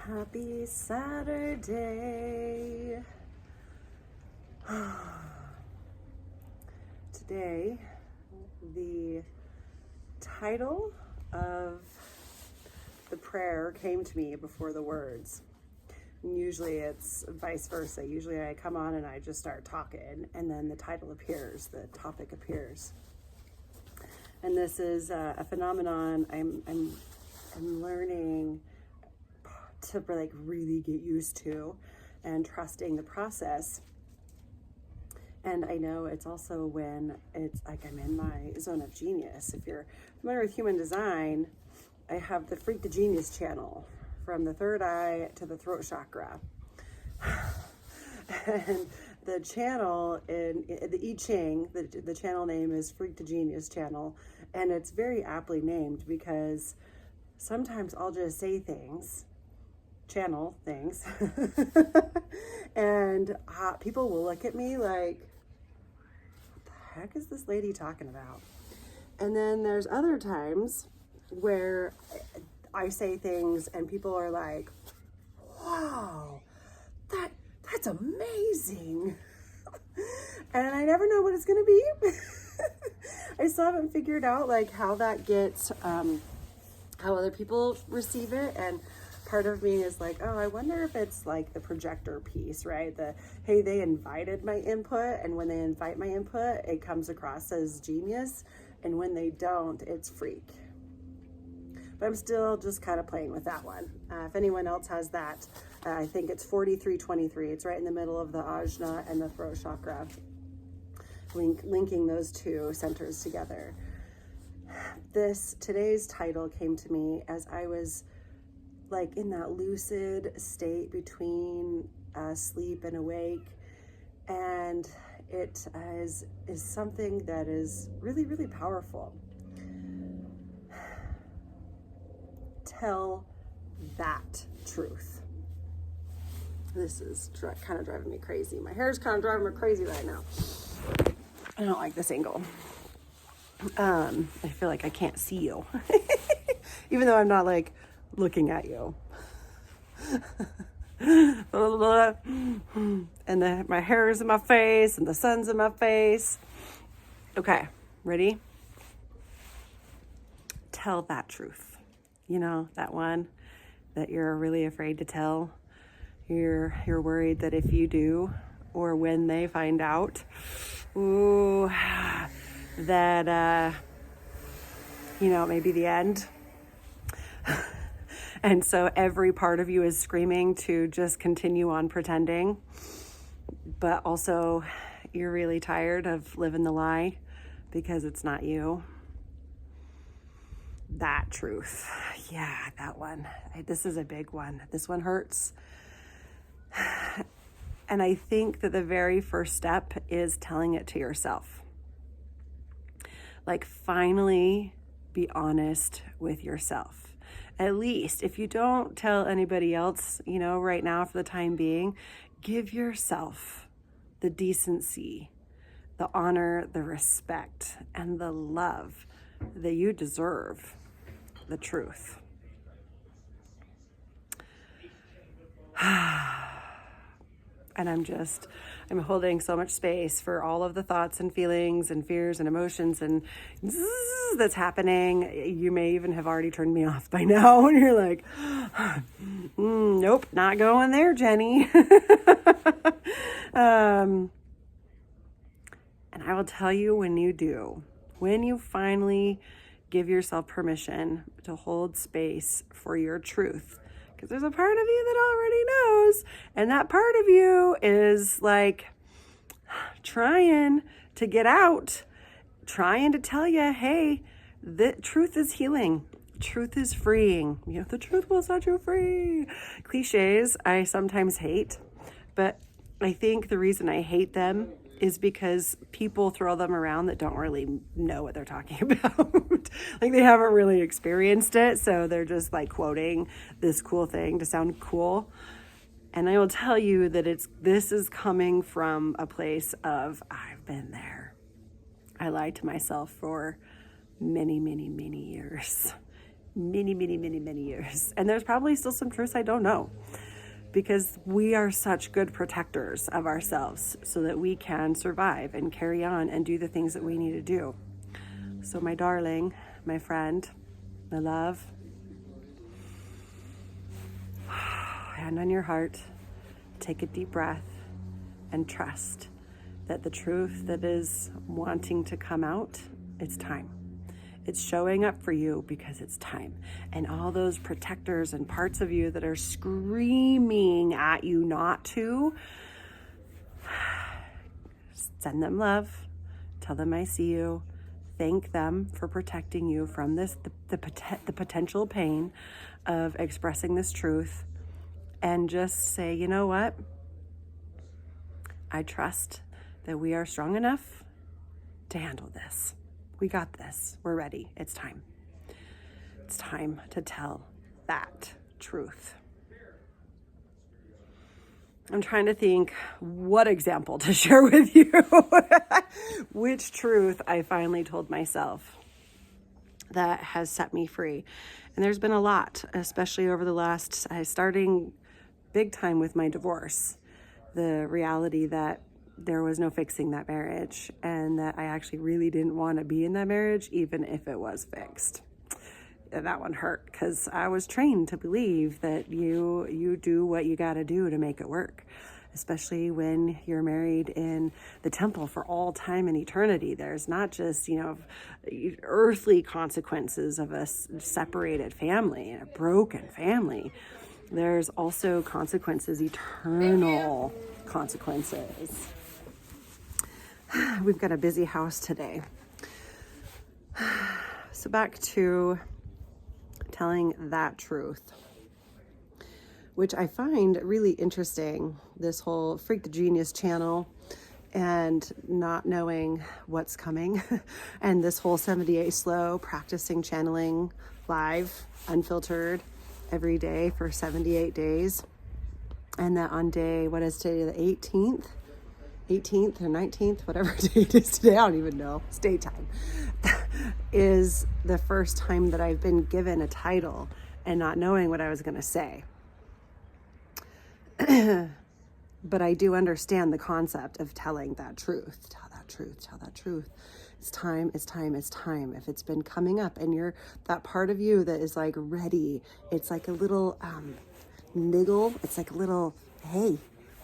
Happy Saturday. Today, the title of the prayer came to me before the words. And usually it's vice versa. Usually I come on and I just start talking, and then the title appears, the topic appears. And this is a phenomenon I'm learning to really get used to and trusting the process. And I know it's also when it's like I'm in my zone of genius. If you're familiar with human design, I have the Freak to Genius channel from the third eye to the throat chakra. And the channel in the I Ching, the channel name is Freak to Genius channel. And it's very aptly named because sometimes I'll just say things, channel things, and people will look at me like, what the heck is this lady talking about? And then there's other times where I say things and people are like, wow, that's amazing. And I never know what it's gonna be. I still haven't figured out how that gets, how other people receive it. And part of me is like, oh, I wonder if it's like the projector piece, right? Hey, they invited my input, and when they invite my input, it comes across as genius, and when they don't, it's freak. But I'm still just kind of playing with that one. If anyone else has that, I think it's 4323. It's right in the middle of the ajna and the throat chakra, linking those two centers together. Today's title came to me as I was in that lucid state between sleep and awake, and it is something that is really, really powerful. Tell that truth. This is kind of driving me crazy. My hair is kind of driving me crazy right now. I don't like this angle. I feel like I can't see you, even though I'm not looking at you. And my hair is in my face and the sun's in my face. Okay, ready? Tell that truth. You know, that one that you're really afraid to tell. You're worried that if you do, or when they find out, that it may be the end. And so every part of you is screaming to just continue on pretending, but also you're really tired of living the lie because it's not you. That truth. Yeah, that one. This is a big one. This one hurts. And I think that the very first step is telling it to yourself. Finally be honest with yourself. At least if you don't tell anybody else, right now for the time being, give yourself the decency, the honor, the respect, and the love that you deserve, the truth. And I'm holding so much space for all of the thoughts and feelings and fears and emotions and that's happening. You may even have already turned me off by now and you're like, nope, not going there, Jenny. And I will tell you, when you finally give yourself permission to hold space for your truth, because there's a part of you that already knows, and that part of you is trying to get out, trying to tell you, hey, the truth is healing. Truth is freeing. The truth will set you free. Cliches I sometimes hate, but I think the reason I hate them is because people throw them around that don't really know what they're talking about. They haven't really experienced it, so they're just quoting this cool thing to sound cool. And I will tell you that this is coming from a place of, I've been there. I lied to myself for many, many, many years. many, many, many, many years. And there's probably still some truths I don't know, because we are such good protectors of ourselves so that we can survive and carry on and do the things that we need to do. So my darling, my friend, my love, hand on your heart, take a deep breath, and trust that the truth that is wanting to come out, it's time. It's showing up for you because it's time. And all those protectors and parts of you that are screaming at you not to, send them love. Tell them I see you. Thank them for protecting you from this, the potential pain of expressing this truth. And just say, you know what? I trust that we are strong enough to handle this. We got this. We're ready. It's time. It's time to tell that truth. I'm trying to think what example to share with you. Which truth I finally told myself that has set me free. And there's been a lot, especially over the last, starting big time with my divorce. The reality that there was no fixing that marriage, and that I actually really didn't want to be in that marriage, even if it was fixed. And that one hurt, because I was trained to believe that you do what you got to do to make it work, especially when you're married in the temple for all time and eternity. There's not just, earthly consequences of a separated family and a broken family. There's also consequences, eternal consequences. We've got a busy house today. So back to telling that truth, which I find really interesting, this whole Freak the Genius channel and not knowing what's coming, and this whole 78 slow practicing channeling live, unfiltered, every day for 78 days. And that on day, what is today, the 18th or 19th, whatever day it is today, I don't even know, it's daytime, is the first time that I've been given a title and not knowing what I was going to say. But I do understand the concept of telling that truth. Tell that truth, tell that truth. It's time, it's time, it's time. If it's been coming up and you're that part of you that is like ready, it's like a little niggle. It's like a little, hey,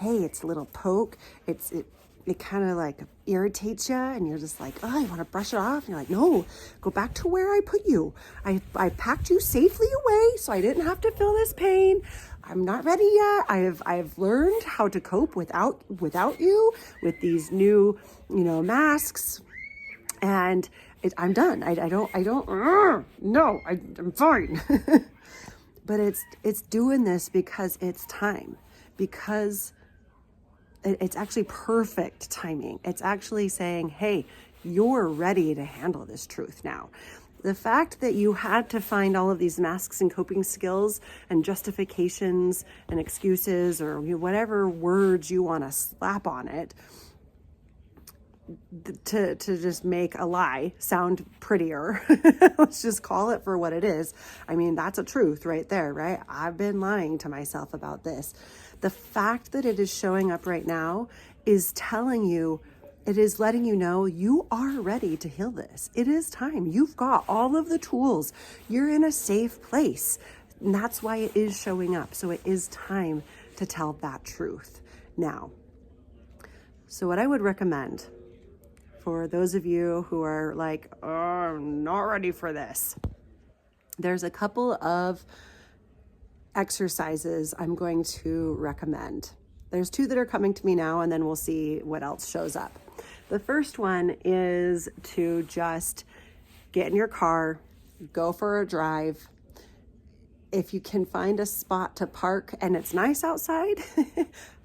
it's a little poke. It kind of like irritates you, and you're just like, oh, you want to brush it off? And you're like, no, go back to where I put you. I packed you safely away so I didn't have to feel this pain. I'm not ready yet. I've learned how to cope without you with these new, masks, and I'm done. I'm fine. But it's doing this because it's time, because it's actually perfect timing. It's actually saying, hey, you're ready to handle this truth now. The fact that you had to find all of these masks and coping skills and justifications and excuses, or whatever words you want to slap on it, to just make a lie sound prettier. Let's just call it for what it is. I mean, that's a truth right there, right? I've been lying to myself about this. The fact that it is showing up right now is telling you, it is letting you know you are ready to heal this. It is time. You've got all of the tools. You're in a safe place. And that's why it is showing up. So it is time to tell that truth now. So what I would recommend for those of you who are like, oh, I'm not ready for this, there's a couple of exercises I'm going to recommend. There's two that are coming to me now, and then we'll see what else shows up. The first one is to just get in your car, go for a drive. If you can find a spot to park and it's nice outside,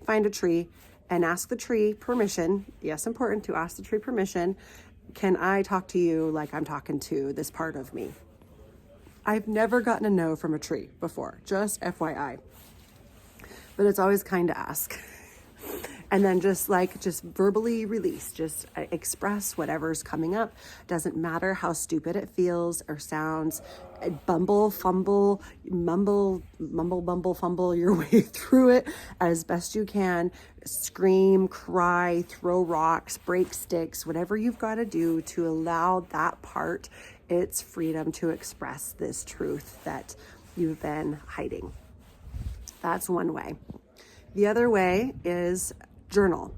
find a tree and ask the tree permission. Yes, important to ask the tree permission. Can I talk to you like I'm talking to this part of me? I've never gotten a no from a tree before, just FYI. But it's always kind to ask. And then just verbally release, just express whatever's coming up. Doesn't matter how stupid it feels or sounds. Bumble, fumble, mumble, bumble, fumble your way through it as best you can. Scream, cry, throw rocks, break sticks, whatever you've got to do to allow that part its freedom to express this truth that you've been hiding. That's one way. The other way is journal.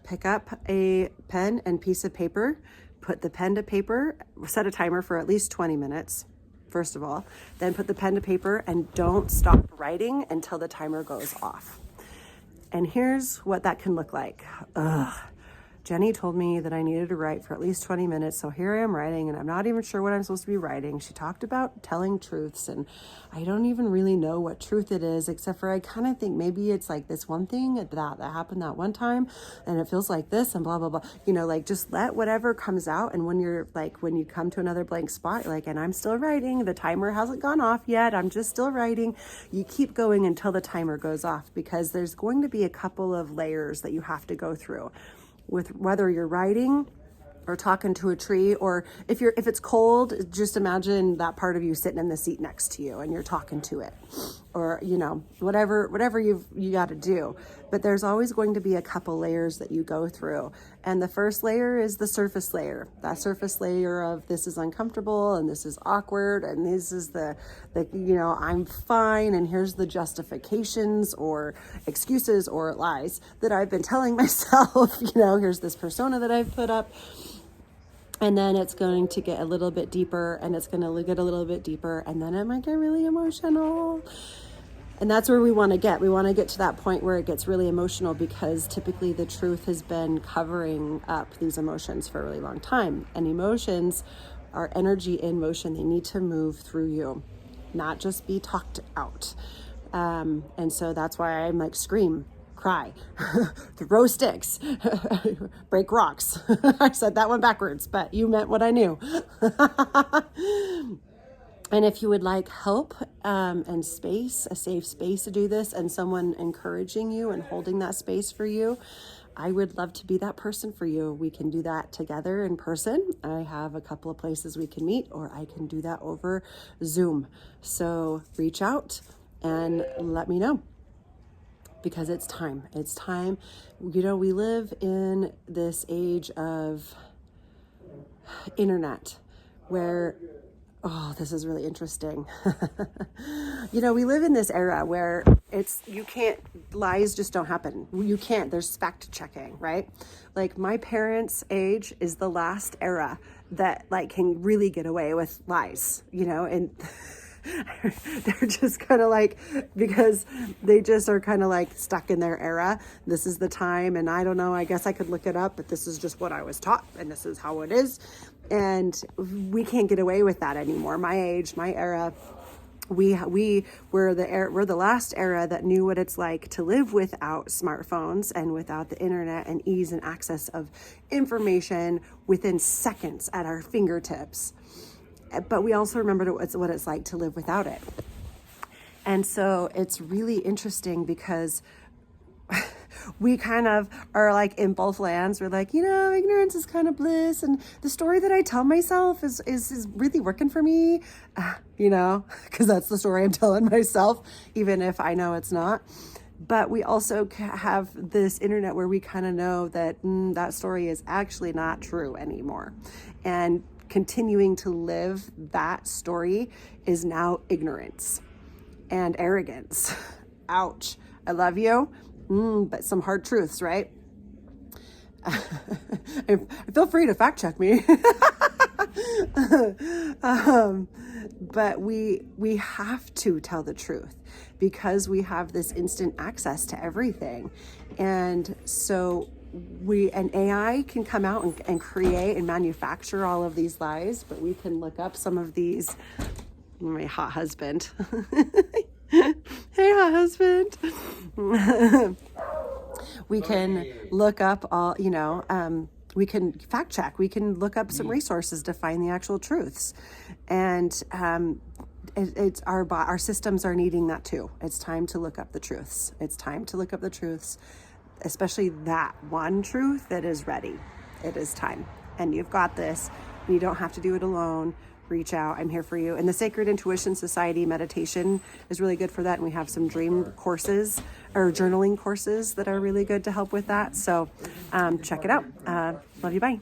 Pick up a pen and piece of paper, put the pen to paper, set a timer for at least 20 minutes, first of all, then put the pen to paper and don't stop writing until the timer goes off. And here's what that can look like. Jenny told me that I needed to write for at least 20 minutes. So here I am writing, and I'm not even sure what I'm supposed to be writing. She talked about telling truths, and I don't even really know what truth it is, except for I kind of think maybe it's like this one thing that happened that one time, and it feels like this and blah, blah, blah. Just let whatever comes out. And when you come to another blank spot, and I'm still writing, the timer hasn't gone off yet. I'm just still writing. You keep going until the timer goes off, because there's going to be a couple of layers that you have to go through. With whether you're writing or talking to a tree, or if it's cold, just imagine that part of you sitting in the seat next to you and you're talking to it, or whatever you got to do. But there's always going to be a couple layers that you go through, and the first layer is the surface layer. That surface layer of this is uncomfortable and this is awkward and this is the I'm fine, and here's the justifications or excuses or lies that I've been telling myself. Here's this persona that I've put up. And then it's going to get a little bit deeper, and it's going to get a little bit deeper, and then it might get really emotional. And that's where we want to get. We want to get to that point where it gets really emotional, because typically the truth has been covering up these emotions for a really long time. And emotions are energy in motion. They need to move through you, not just be talked out. And so that's why I'm like, scream, cry, throw sticks, break rocks. I said that one backwards, but you meant what I knew. And if you would like help and space, a safe space to do this, and someone encouraging you and holding that space for you, I would love to be that person for you. We can do that together in person. I have a couple of places we can meet, or I can do that over Zoom. So reach out and let me know. Because it's time. It's time. We live in this age of internet where, this is really interesting. We live in this era where lies just don't happen. There's fact checking, right? Like my parents' age is the last era that can really get away with lies, and they're just kind of because they just are kind of stuck in their era. This is the time, and I don't know, I guess I could look it up, but this is just what I was taught, and this is how it is. And we can't get away with that anymore. My age, my era, we're the last era that knew what it's like to live without smartphones and without the internet and ease and access of information within seconds at our fingertips. But we also remembered what it's like to live without it. And so it's really interesting, because we kind of are in both lands. We're ignorance is kind of bliss, and the story that I tell myself is really working for me, because that's the story I'm telling myself, even if I know it's not. But we also have this internet where we kind of know that that story is actually not true anymore. And continuing to live that story is now ignorance and arrogance. Ouch. I love you, but some hard truths, right? Feel free to fact check me. But we have to tell the truth, because we have this instant access to everything. And so an AI can come out and create and manufacture all of these lies, but we can look up some of these. My hot husband. Hey, hot husband. We can look up all, we can fact check. We can look up some resources to find the actual truths. And it's our systems are needing that too. It's time to look up the truths. It's time to look up the truths. especially that one truth that is ready. It is time, and you've got this. You don't have to do it alone. Reach out. I'm here for you. And the Sacred Intuition Society meditation is really good for that. And we have some dream courses or journaling courses that are really good to help with that. So check it out. Love you. Bye.